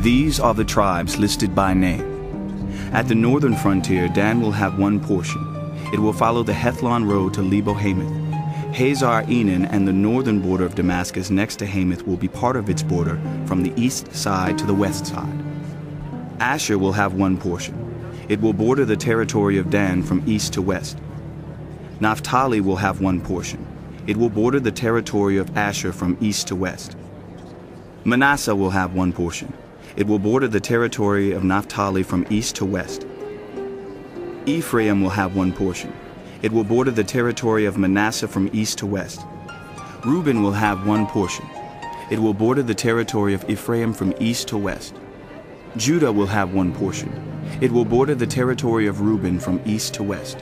These are the tribes listed by name. At the northern frontier, Dan will have one portion. It will follow the Hethlon road to Lebo-Hamath. Hazar Enan and the northern border of Damascus next to Hamath will be part of its border from the east side to the west side. Asher will have one portion. It will border the territory of Dan from east to west. Naphtali will have one portion. It will border the territory of Asher from east to west. Manasseh will have one portion. It will border the territory of Naphtali from east to west. Ephraim will have one portion. It will border the territory of Manasseh from east to west. Reuben will have one portion. It will border the territory of Ephraim from east to west. Judah will have one portion. It will border the territory of Reuben from east to west.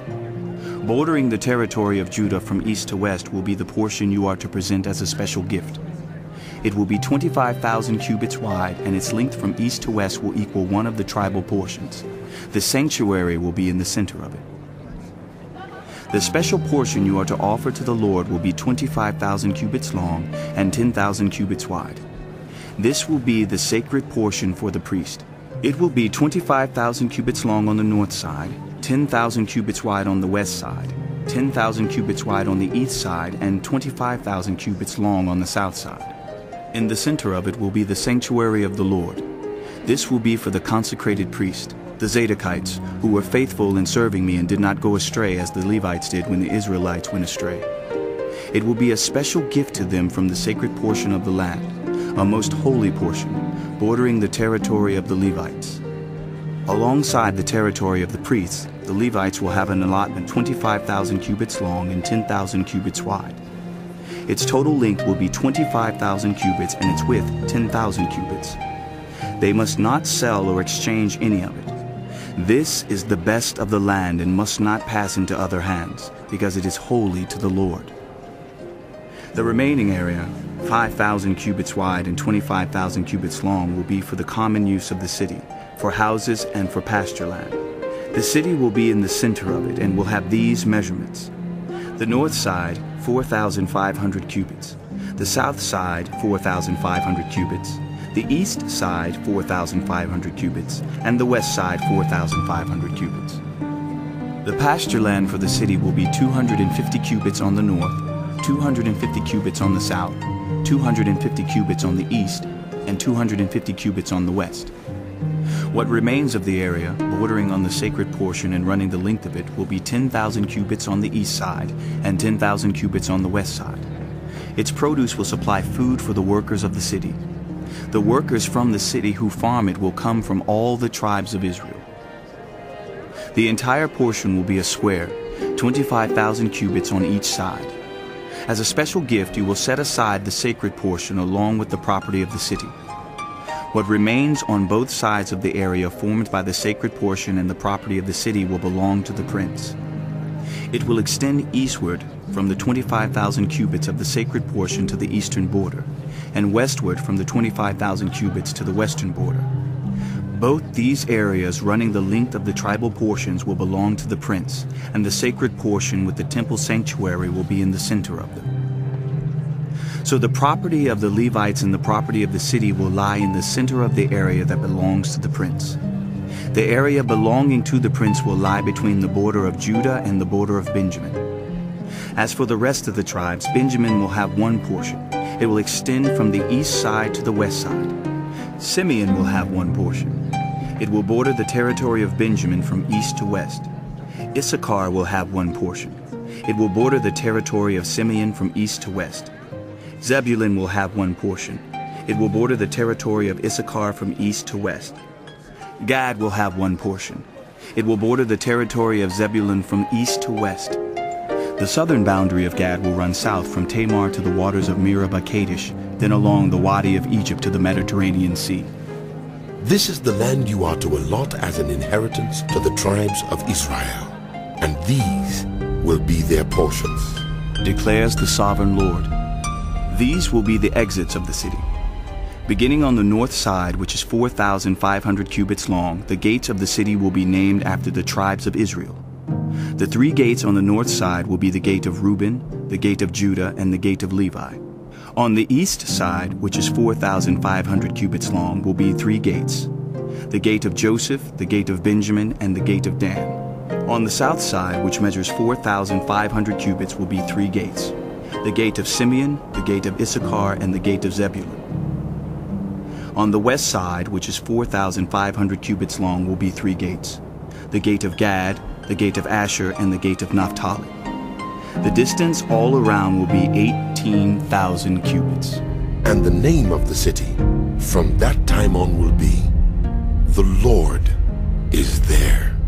Bordering the territory of Judah from east to west will be the portion you are to present as a special gift. It will be 25,000 cubits wide, and its length from east to west will equal one of the tribal portions. The sanctuary will be in the center of it. The special portion you are to offer to the Lord will be 25,000 cubits long and 10,000 cubits wide. This will be the sacred portion for the priest. It will be 25,000 cubits long on the north side, 10,000 cubits wide on the west side, 10,000 cubits wide on the east side, and 25,000 cubits long on the south side. In the center of it will be the sanctuary of the Lord. This will be for the consecrated priest, the Zadokites, who were faithful in serving me and did not go astray as the Levites did when the Israelites went astray. It will be a special gift to them from the sacred portion of the land, a most holy portion, bordering the territory of the Levites. Alongside the territory of the priests, the Levites will have an allotment 25,000 cubits long and 10,000 cubits wide. Its total length will be 25,000 cubits and its width 10,000 cubits. They must not sell or exchange any of it. This is the best of the land and must not pass into other hands, because it is holy to the Lord. The remaining area, 5,000 cubits wide and 25,000 cubits long, will be for the common use of the city, for houses and for pasture land. The city will be in the center of it and will have these measurements. The north side, 4,500 cubits. The south side, 4,500 cubits. The east side, 4,500 cubits, and the west side, 4,500 cubits. The pasture land for the city will be 250 cubits on the north, 250 cubits on the south, 250 cubits on the east, and 250 cubits on the west. What remains of the area, bordering on the sacred portion and running the length of it, will be 10,000 cubits on the east side and 10,000 cubits on the west side. Its produce will supply food for the workers of the city. The workers from the city who farm it will come from all the tribes of Israel. The entire portion will be a square, 25,000 cubits on each side. As a special gift, you will set aside the sacred portion along with the property of the city. What remains on both sides of the area formed by the sacred portion and the property of the city will belong to the prince. It will extend eastward from the 25,000 cubits of the sacred portion to the eastern border, and westward from the 25,000 cubits to the western border. Both these areas running the length of the tribal portions will belong to the prince, and the sacred portion with the temple sanctuary will be in the center of them. So the property of the Levites and the property of the city will lie in the center of the area that belongs to the prince. The area belonging to the prince will lie between the border of Judah and the border of Benjamin. As for the rest of the tribes, Benjamin will have one portion. It will extend from the east side to the west side. Simeon will have one portion. It will border the territory of Benjamin from east to west. Issachar will have one portion. It will border the territory of Simeon from east to west. Zebulun will have one portion. It will border the territory of Issachar from east to west. Gad will have one portion. It will border the territory of Zebulun from east to west. The southern boundary of Gad will run south from Tamar to the waters of Meribah Kadesh, then along the Wadi of Egypt to the Mediterranean Sea. This is the land you are to allot as an inheritance to the tribes of Israel, and these will be their portions, declares the sovereign Lord. These will be the exits of the city. Beginning on the north side, which is 4,500 cubits long, the gates of the city will be named after the tribes of Israel. The three gates on the north side will be the gate of Reuben, the gate of Judah, and the gate of Levi. On the east side, which is 4,500 cubits long, will be 3 gates: the gate of Joseph, the gate of Benjamin, and the gate of Dan. On the south side, which measures 4,500 cubits, will be 3 gates: the gate of Simeon, the gate of Issachar, and the gate of Zebulun. On the west side, which is 4,500 cubits long, will be 3 gates: the gate of Gad, the gate of Asher, and the gate of Naphtali. The distance all around will be 18,000 cubits. And the name of the city from that time on will be, The Lord is there.